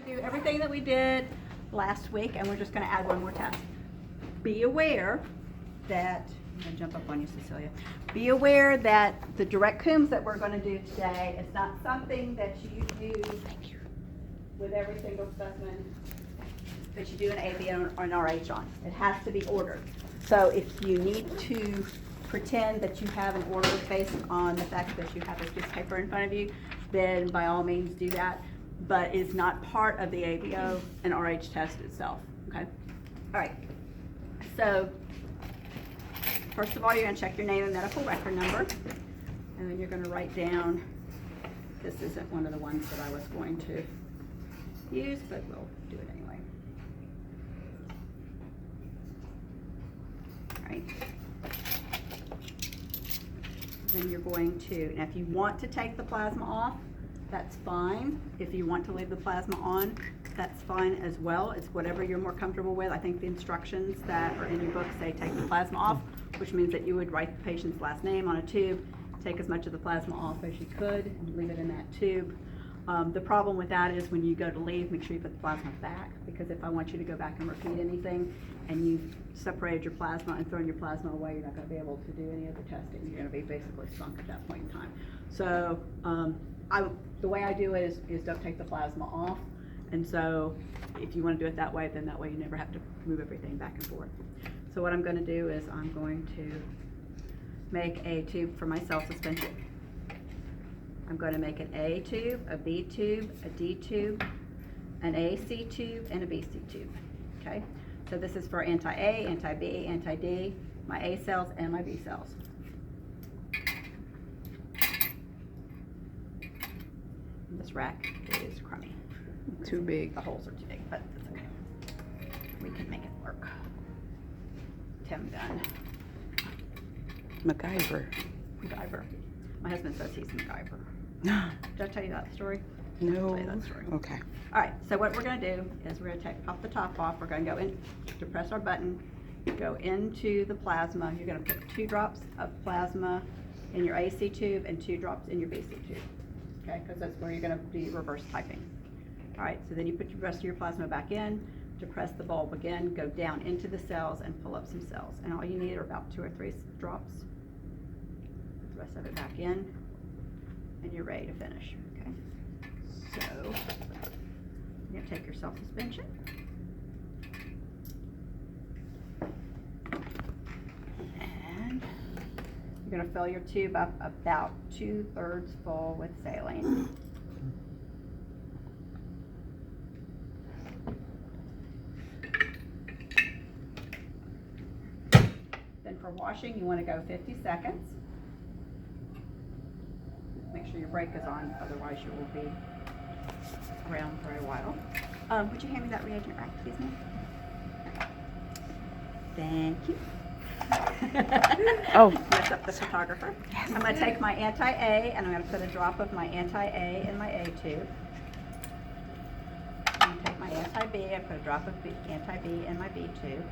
do everything that we did last week, and we're just gonna add one more test. Be aware that, I'm gonna jump up on you, Cecilia. Be aware that the direct Coombs that we're gonna do today is not something that you do with every single specimen that you do an ABO or an RH on. It has to be ordered. So if you need to pretend that you have an order based on the fact that you have this piece of paper in front of you, then by all means do that, but it's not part of the ABO and RH test itself, okay? All right, so first of all, you're gonna check your name and medical record number, and then you're gonna write down, this isn't one of the ones that I was going to use, but we'll do it anyway. All right. Then you're going to, now if you want to take the plasma off, that's fine. If you want to leave the plasma on, that's fine as well. It's whatever you're more comfortable with. I think the instructions that are in your book say take the plasma off, which means that you would write the patient's last name on a tube, take as much of the plasma off as you could, and leave it in that tube. The problem with that is when you go to leave, make sure you put the plasma back, because if I want you to go back and repeat anything and you've separated your plasma and thrown your plasma away, you're not going to be able to do any of the testing. You're going to be basically sunk at that point in time. So the way I do it is don't take the plasma off. And so if you want to do it that way, then that way you never have to move everything back and forth. So what I'm going to do is I'm going to make a tube for my cell suspension. I'm going to make an A tube, a B tube, a D tube, an AC tube, and a BC tube, okay? So this is for anti-A, anti-B, anti-D, my A cells and my B cells. This rack is crummy. Too big. The holes are too big, but that's okay. We can make it work. Tim gun. MacGyver. MacGyver. My husband says he's MacGyver. Did I tell you that story? No. I'll tell you that story. Okay. All right, so what we're going to do is we're going to take off the top off. We're going to go in to press our button, go into the plasma. You're going to put 2 drops of plasma in your AC tube and 2 drops in your BC tube, okay? Because that's where you're going to do reverse typing. All right, so then you put the rest of your plasma back in. Depress the bulb again, go down into the cells and pull up some cells. And all you need are about 2 or 3 drops. Put the rest of it back in, and you're ready to finish, okay? So, you're gonna take your cell suspension. And you're gonna fill your tube up about 2/3 full with saline. Then for washing, you wanna go 50 seconds. Make sure your brake is on, otherwise you will be around for a while. Would you hand me that reagent rack, please, ma'am? Thank you. Oh. Mess up the photographer. I'm going to take my anti-A and I'm going to put a drop of my anti-A in my A tube. I'm going to take my anti-B and put a drop of anti-B in my B tube.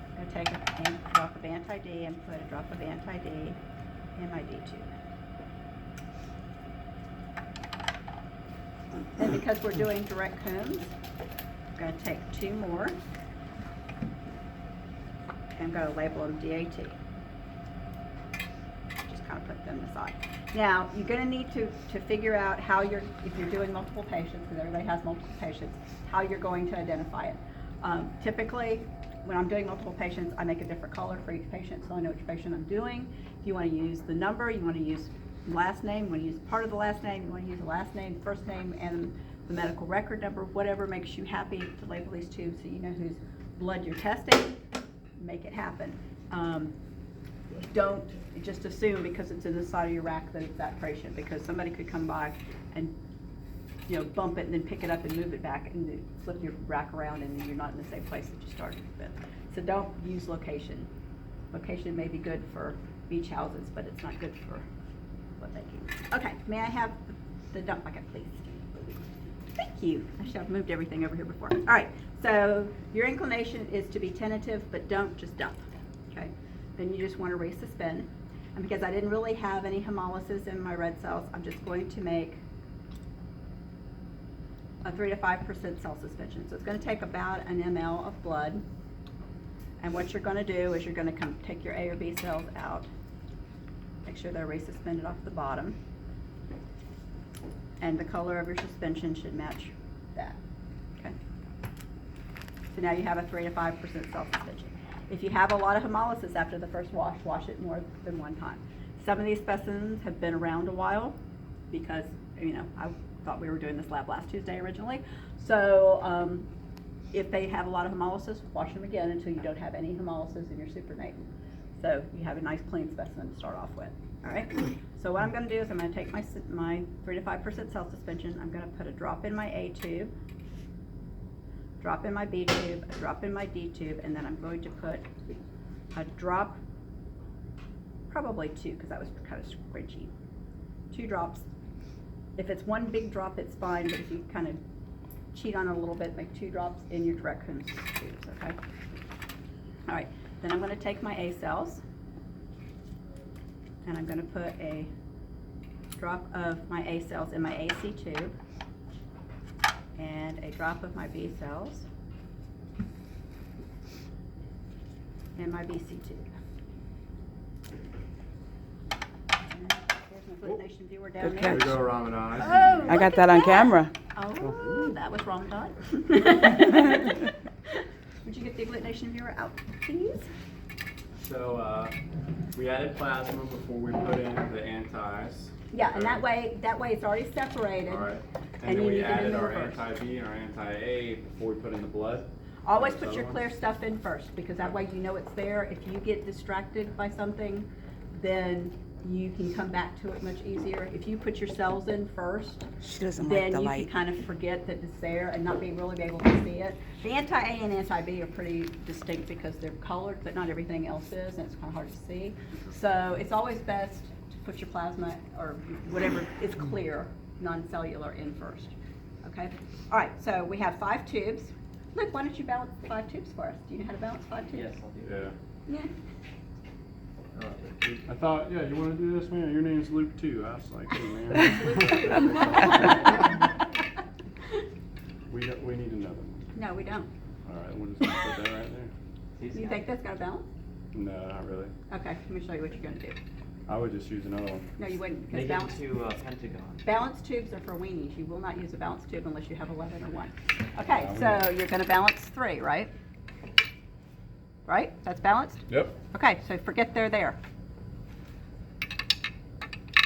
I'm going to take a drop of anti-D and put a drop of anti-D in my D tube. Then because we're doing direct Coombs, I'm going to take 2 more. I'm going to label them DAT. Just kind of put them aside. Now, you're going to need to figure out how if you're doing multiple patients, because everybody has multiple patients, how you're going to identify it. Typically, when I'm doing multiple patients, I make a different color for each patient so I know which patient I'm doing. If you want to use the number, you want to use last name, you want to use part of the last name, you want to use the last name, first name, and the medical record number, whatever makes you happy to label these tubes so you know whose blood you're testing. Make it happen. Don't just assume because it's in the side of your rack that it's that patient, because somebody could come by and bump it and then pick it up and move it back and flip your rack around and then you're not in the same place that you started with. So don't use location. Location may be good for beach houses, but it's not good for what they do. Okay, may I have the dump bucket, please? Thank you. I should have moved everything over here before. All right, so your inclination is to be tentative, but don't just dump, okay? Then you just want to resuspend. And because I didn't really have any hemolysis in my red cells, I'm just going to make a 3 to 5% cell suspension. So it's going to take about an ml of blood. And what you're going to do is you're going to take your A or B cells out. Make sure they're resuspended off the bottom. And the color of your suspension should match that. Okay. So now you have a 3 to 5% cell suspension. If you have a lot of hemolysis after the first wash, wash it more than one time. Some of these specimens have been around a while because, you know, I thought we were doing this lab last Tuesday originally. So if they have a lot of hemolysis, wash them again until you don't have any hemolysis in your supernatant. So you have a nice clean specimen to start off with. All right. So what I'm going to do is I'm going to take my 3 to 5% cell suspension. I'm going to put a drop in my A tube, drop in my B tube, a drop in my D tube, and then I'm going to put a drop, probably 2 because that was kind of squidgy. 2 drops. If it's one big drop, it's fine, but if you kind of cheat on it a little bit, make 2 drops in your direct Coombs tubes, okay? All right, then I'm going to take my A cells, and I'm going to put a drop of my A cells in my AC tube, and a drop of my B cells in my BC tube. There's my Flip Nation viewer down Okay. there. There you go, Ramadan. Oh, I got that on camera. Oh, that was wrong, Todd. Would you get the Glit Nation viewer out, please? So we added plasma before we put in the antis. Yeah, and that way it's already separated. All right. And And then you we need them in added the our reverse. anti-B and our anti-A before we put in the blood. Always Those put your other clear ones? stuff in first, because that way you know it's there. If you get distracted by something, then you can come back to it much easier. If you put your cells in first, She doesn't like then the you light. can kind of forget that it's there and not really be able to see it. The anti-A and anti-B are pretty distinct because they're colored, but not everything else is, and it's kind of hard to see. So it's always best to put your plasma or whatever is clear, non-cellular, in first. Okay? All right, so we have 5 tubes. Luke, why don't you balance 5 tubes for us? Do you know how to balance 5 tubes? Yes, I'll do that. Yeah. Yeah. I thought, yeah, you want to do this, man? Your name's Luke too. I was like, hey, man. we need another one. No, we don't. All right, we'll just put that right there. He's You got think it. that's got a balance? No, not really. Okay, let me show you what you're gonna do. I would just use another one. No, you wouldn't, because Make it balance, to Pentagon. balance tubes are for weenies. You will not use a balance tube unless you have 11 or 1. Okay, Yeah, we so know. you're gonna balance 3, right? Right? That's balanced? Yep. Okay, so forget they're there.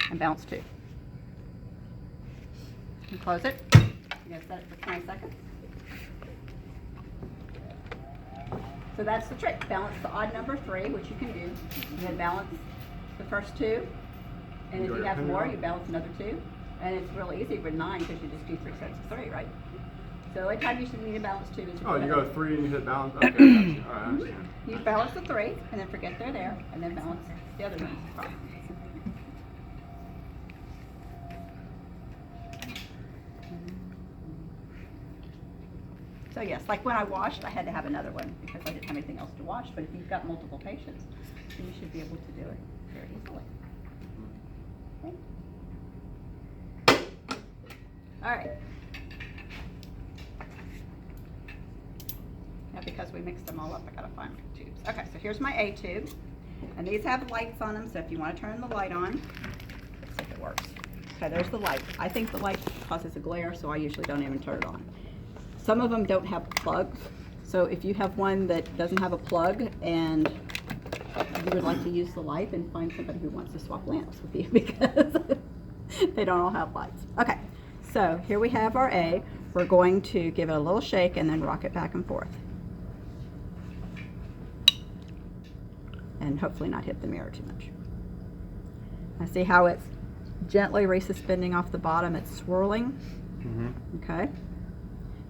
And balance 2. And close it. You gotta set it for 20 seconds. So that's the trick. Balance the odd number 3, which you can do. And then balance the first 2. And if you have more, you balance another 2. And it's really easy with 9 because you just do 3 sets of 3, right? So the only time you should need to balance 2 is Oh, you when- go 3 and you hit balance? Okay, gotcha. All right, I understand. You balance the 3, and then forget they're there, and then balance the other ones. So yes, like when I washed, I had to have another one because I didn't have anything else to wash. But if you've got multiple patients, then you should be able to do it very easily. Okay. All right. Now because we mixed them all up, I gotta find my tubes. Okay, so here's my A tube. And these have lights on them, so if you want to turn the light on, let's see if it works. Okay, there's the light. I think the light causes a glare, so I usually don't even turn it on. Some of them don't have plugs, so if you have one that doesn't have a plug and you would like to use the light, then find somebody who wants to swap lamps with you because they don't all have lights. Okay, so here we have our A. We're going to give it a little shake and then rock it back and forth. And hopefully not hit the mirror too much. I see how it's gently resuspending off the bottom. It's swirling. Okay.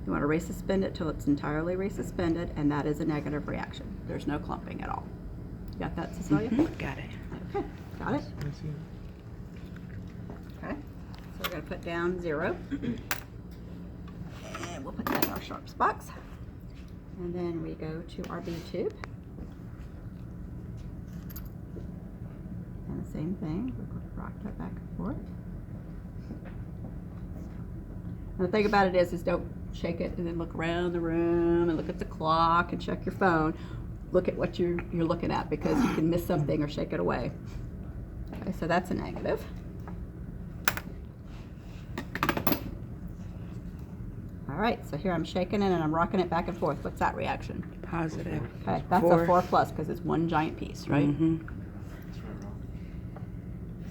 You want to resuspend it till it's entirely resuspended, and that is a negative reaction. There's no clumping at all. You got that, Cecilia? Got it. Okay, got it? Okay, so we're going to put down 0. And we'll put that in our sharps box. And then we go to our B tube. And the same thing, we're going to rock that back and forth. And the thing about it is don't shake it and then look around the room and look at the clock and check your phone. Look at what you're looking at, because you can miss something or shake it away. Okay, so that's a negative. All right, so here I'm shaking it and I'm rocking it back and forth. What's that reaction? Positive. Okay, that's a 4+ because it's one giant piece, right? Mm-hmm.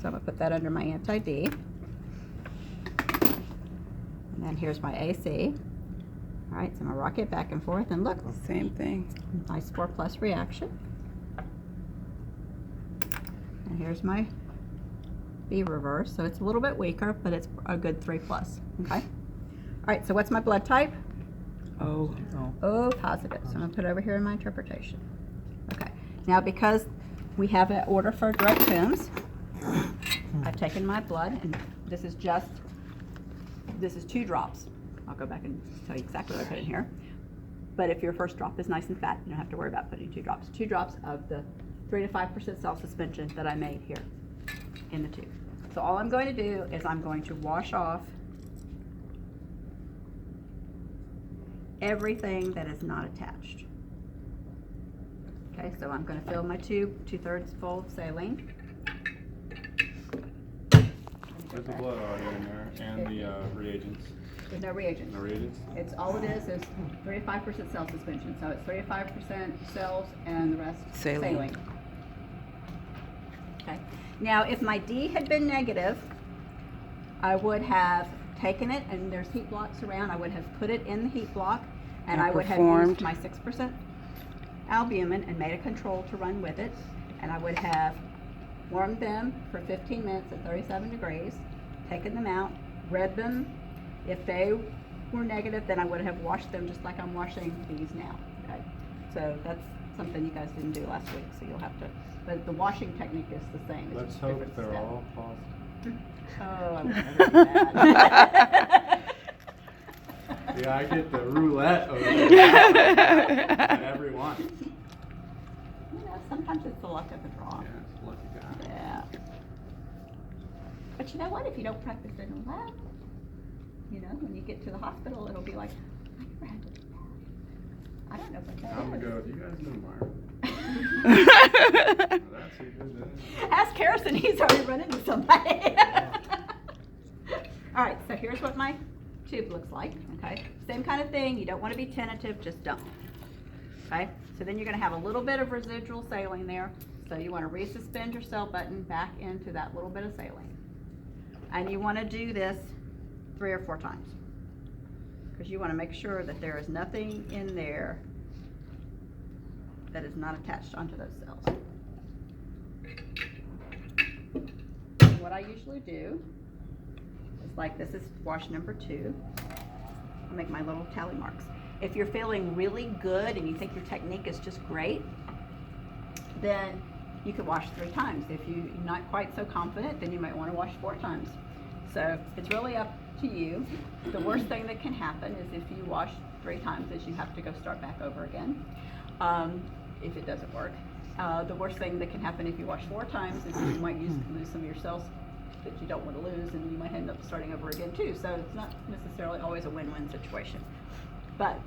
So I'm gonna put that under my anti-D. And then here's my AC. All right, so I'm gonna rock it back and forth and look, Same thing. nice 4+ reaction. And here's my B reverse. So it's a little bit weaker, but it's a good 3+, okay? All right, so what's my blood type? Oh. O positive. So I'm gonna put it over here in my interpretation. Okay, now because we have an order for direct Coombs, I've taken my blood, and this is 2 drops. I'll go back and tell you exactly what I put in here. But if your first drop is nice and fat, you don't have to worry about putting 2 drops. 2 drops of the 3 to 5% cell suspension that I made here in the tube. So all I'm going to do is I'm going to wash off everything that is not attached. Okay, so I'm going to fill my tube 2/3 full of saline. There's the blood already in there, and the reagents. There's no reagents. No reagents? It's all it is 3 to 5% cell suspension. So it's 3 to 5% cells and the rest Saline. Okay. Now, if my D had been negative, I would have taken it, and there's heat blocks around. I would have put it in the heat block, and I would have used my 6% albumin and made a control to run with it, and I would have warmed them for 15 minutes at 37 degrees, taken them out, read them. If they were negative, then I would have washed them just like I'm washing these now. Okay, so that's something you guys didn't do last week, so you'll have to. But the washing technique is the same. It's Let's just hope different they're step. all positive. Oh, I would never do that. Yeah, I get the roulette over there. At every one. You know, sometimes it's the luck of the draw. Yeah, it's a lucky guy. Yeah. But you know what? If you don't practice in a lab, you know, when you get to the hospital, it'll be like, I never had to do that. I don't know what that I'm gonna is. go, do you guys know Myron? That's who did this. Ask Harrison, he's already run into somebody. All right, so here's what my tube looks like, okay? Same kind of thing, you don't want to be tentative, just don't. Okay, so then you're going to have a little bit of residual saline there, so you want to resuspend your cell button back into that little bit of saline. And you want to do this 3 or 4 times, because you want to make sure that there is nothing in there that is not attached onto those cells. What I usually do is, like, this is wash number 2. I'll make my little tally marks. If you're feeling really good and you think your technique is just great, then you could wash 3 times. If you're not quite so confident, then you might want to wash 4 times. So it's really up to you. The worst thing that can happen is if you wash 3 times is you have to go start back over again, if it doesn't work. The worst thing that can happen if you wash 4 times is you might lose some of your cells that you don't want to lose, and you might end up starting over again too. So it's not necessarily always a win-win situation. But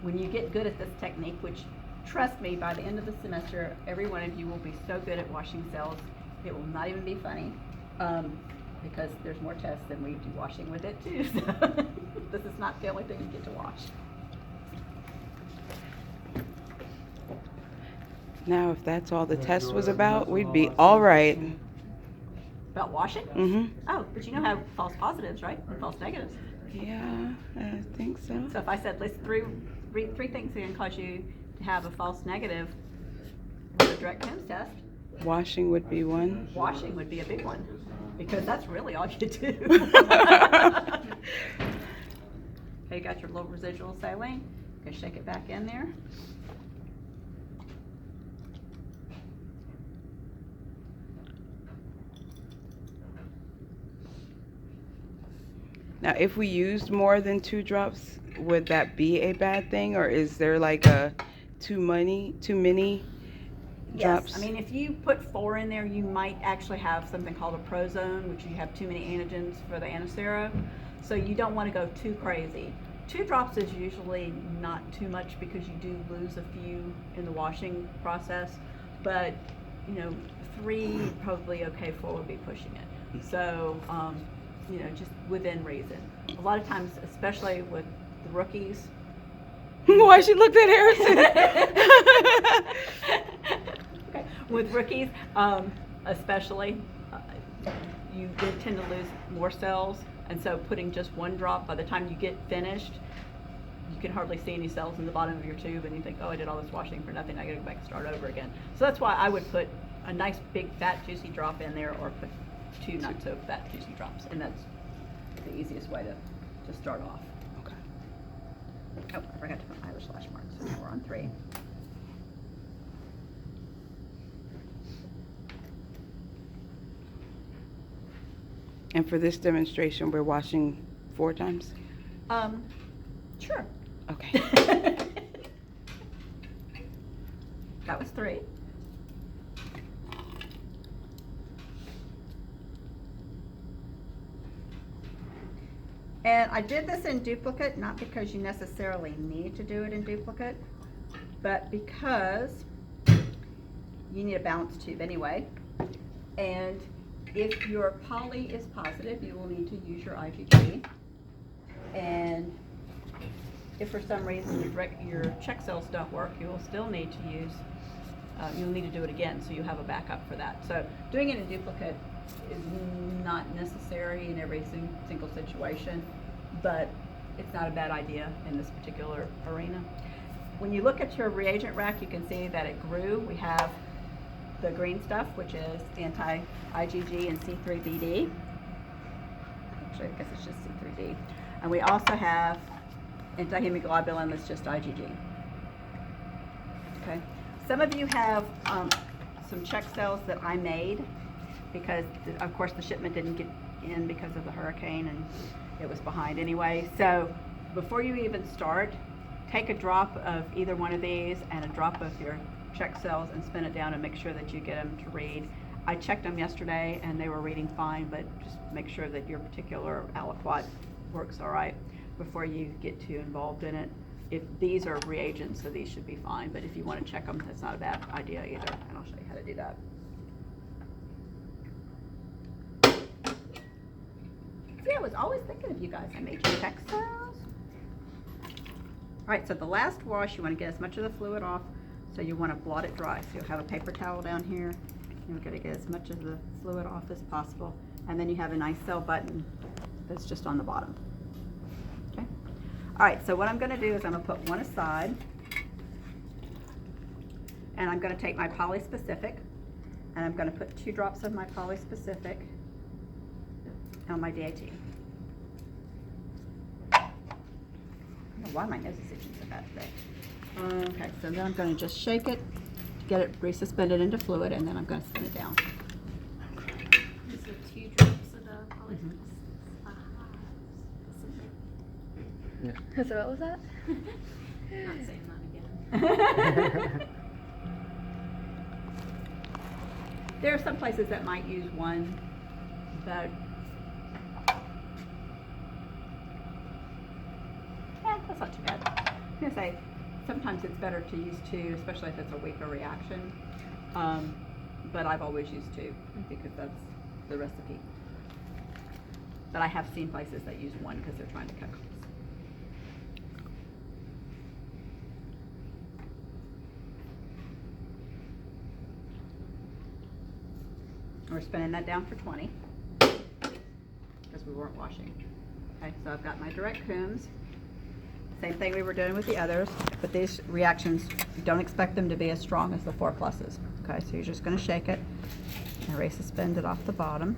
when you get good at this technique, which, trust me, by the end of the semester, every one of you will be so good at washing cells, it will not even be funny, because there's more tests than we do washing with it too. So this is not the only thing you get to wash. Now, if that's all the test was about, we'd be all right. About washing? Mm-hmm. Oh, but you know how false positives, right? And false negatives. Yeah, I think so. So if I said list 3 things that can cause you to have a false negative with a direct Coombs test, Washing would be one. washing would be a big one, because that's really all you do. Okay, you got your little residual saline. Go shake it back in there. Now, if we used more than 2 drops, would that be a bad thing, or is there like a too many drops? Yes, I mean, if you put 4 in there, you might actually have something called a prozone, which you have too many antigens for the antisera. So you don't want to go too crazy. 2 drops is usually not too much because you do lose a few in the washing process, but 3 probably okay, 4 would be pushing it. So, just within reason. A lot of times, especially with the rookies. Why she looked at Harrison? Okay. With rookies, especially, you did tend to lose more cells, and so putting just 1 drop, by the time you get finished, you can hardly see any cells in the bottom of your tube, and you think, oh, I did all this washing for nothing, I gotta go back and start over again. So that's why I would put a nice big fat juicy drop in there, or put 2 not so fat juicy drops, and that's the easiest way to start off. Okay. Oh, I forgot to put my slash mark, so now we're on 3. And for this demonstration, we're washing 4 times? Sure. Okay. That was 3. And I did this in duplicate, not because you necessarily need to do it in duplicate, but because you need a balanced tube anyway. And if your poly is positive, you will need to use your IgG. And if for some reason your check cells don't work, you will still need to use, you'll need to do it again, so you have a backup for that. So doing it in duplicate is not necessary in every single situation, but it's not a bad idea in this particular arena. When you look at your reagent rack, you can see that it grew. We have the green stuff, which is anti-IgG and C3BD. Actually, I guess it's just C3D. And we also have antihemoglobulin that's just IgG. Okay. Some of you have some check cells that I made because, of course, the shipment didn't get in because of the hurricane and it was behind anyway. So before you even start, take a drop of either one of these and a drop of your check cells and spin it down and make sure that you get them to read. I checked them yesterday and they were reading fine, but just make sure that your particular aliquot works all right before you get too involved in it. If these are reagents, so these should be fine, but if you want to check them, that's not a bad idea either, and I'll show you how to do that. See, I was always thinking of you guys. I made you check cells. All right, so the last wash, you want to get as much of the fluid off, so you want to blot it dry. So you'll have a paper towel down here. You're going to get as much of the fluid off as possible, and then you have a nice cell button that's just on the bottom. Okay. All right, so what I'm going to do is I'm going to put one aside, and I'm going to take my polyspecific, and I'm going to put 2 drops of my polyspecific on my DAT. I don't know why my nose is itching so bad today. Okay, so then I'm going to just shake it, get it resuspended into fluid, and then I'm going to spin it down. These are 2 drops of the polyspecific. Yeah. So what was that? Not saying that again. There are some places that might use 1, but that's not too bad. I'm going to say sometimes it's better to use 2, especially if it's a weaker reaction. But I've always used 2 because that's the recipe. But I have seen places that use 1 because they're trying to cut costs. We're spinning that down for 20 because we weren't washing. Okay, so I've got my direct Coombs. Same thing we were doing with the others, but these reactions, you don't expect them to be as strong as the 4 pluses. Okay, so you're just going to shake it and resuspend it off the bottom.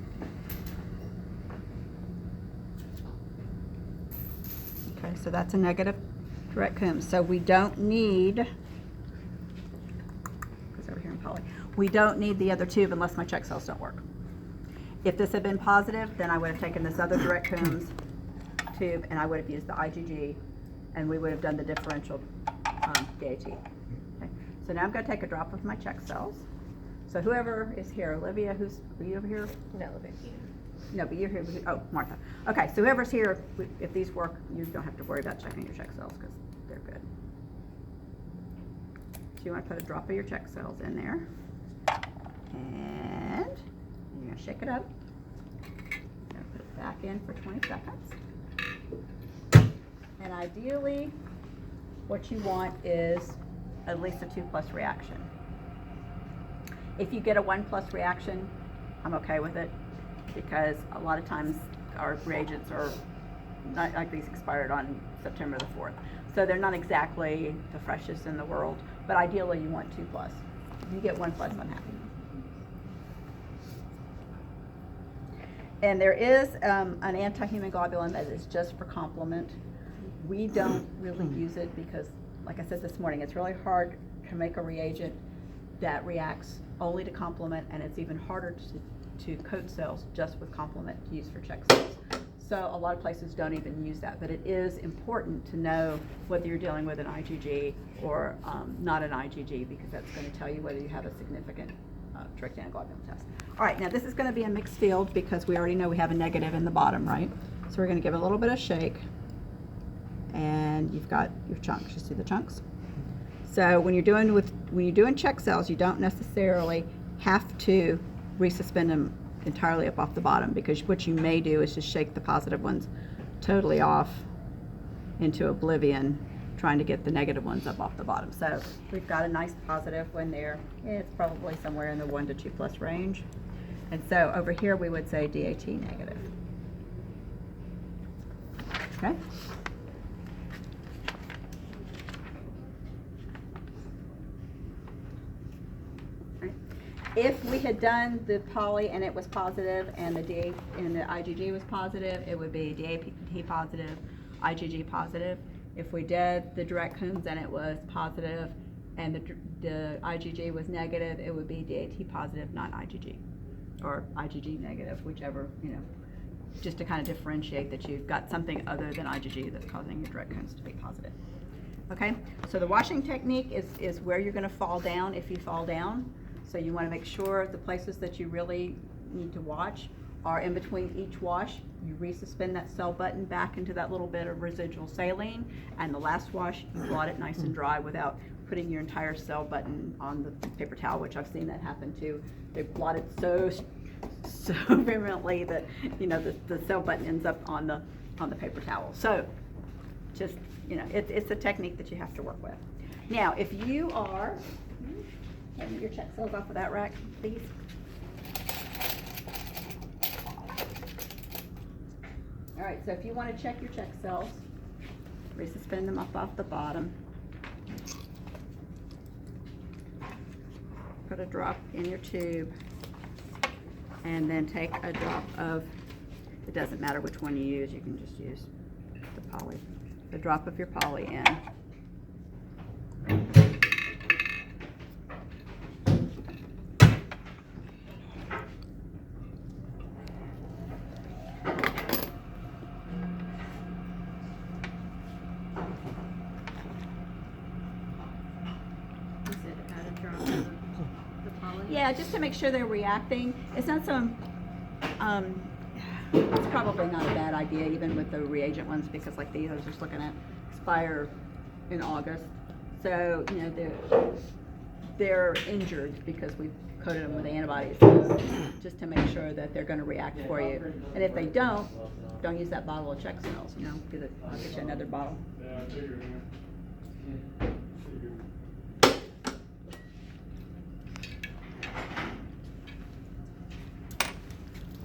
Okay, so that's a negative direct Coombs. So we don't need, because over here in poly, we don't need the other tube unless my check cells don't work. If this had been positive, then I would have taken this other direct Coombs tube and I would have used the IgG and we would have done the differential DAT. Okay. So now I'm going to take a drop of my check cells. So whoever is here, Olivia, are you over here? No, Olivia. No, but you're here, oh, Martha. Okay, so whoever's here, if these work, you don't have to worry about checking your check cells because they're good. So you want to put a drop of your check cells in there. And you're going to shake it up. You're going to put it back in for 20 seconds. And ideally, what you want is at least a 2+ reaction. If you get a 1+ reaction, I'm okay with it because a lot of times our reagents are not like these expired on September the 4th. So they're not exactly the freshest in the world, but ideally you want 2+. If you get 1+, I'm happy. And there is an anti-human globulin that is just for complement. We don't really use it because, like I said this morning, it's really hard to make a reagent that reacts only to complement, and it's even harder to coat cells just with complement to use for check cells. So a lot of places don't even use that, but it is important to know whether you're dealing with an IgG or not an IgG, because that's going to tell you whether you have a significant direct antiglobulin test. All right, now this is going to be a mixed field because we already know we have a negative in the bottom, right? So we're going to give it a little bit of shake, and you've got your chunks. You see the chunks? So when you're doing check cells, you don't necessarily have to resuspend them entirely up off the bottom, because what you may do is just shake the positive ones totally off into oblivion, trying to get the negative ones up off the bottom. So we've got a nice positive one there. It's probably somewhere in the 1 to 2+ range. And so over here we would say DAT negative. Okay. If we had done the poly and it was positive and the IgG was positive, it would be DAT positive, IgG positive. If we did the direct Coombs and it was positive and the IgG was negative, it would be DAT positive, not IgG, or IgG negative, whichever, just to kind of differentiate that you've got something other than IgG that's causing your direct Coombs to be positive. Okay, so the washing technique is where you're going to fall down if you fall down. So you want to make sure the places that you really need to watch are in between each wash. You resuspend that cell button back into that little bit of residual saline, and the last wash, you blot it nice and dry without putting your entire cell button on the paper towel, which I've seen that happen too. They blot it so virulently that the cell button ends up on the paper towel. So just it's a technique that you have to work with. Now, if you are getting your check cells off of that rack, please. All right, so if you want to check your check cells, resuspend them up off the bottom. Put a drop in your tube, and then take a drop of, it doesn't matter which one you use, you can just use the drop of your poly in. Yeah, just to make sure they're reacting. It's not it's probably not a bad idea even with the reagent ones, because like these I was just looking at expire in August. So, they're injured because we've coated them with antibodies, just to make sure that they're going to react for you. And if they don't use that bottle of check cells, I'll get you another bottle.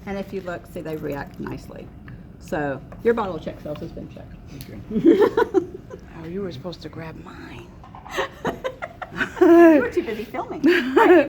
And if you look, see, they react nicely. So your bottle of check cells has been checked. Okay. Oh, you were supposed to grab mine. You were too busy filming.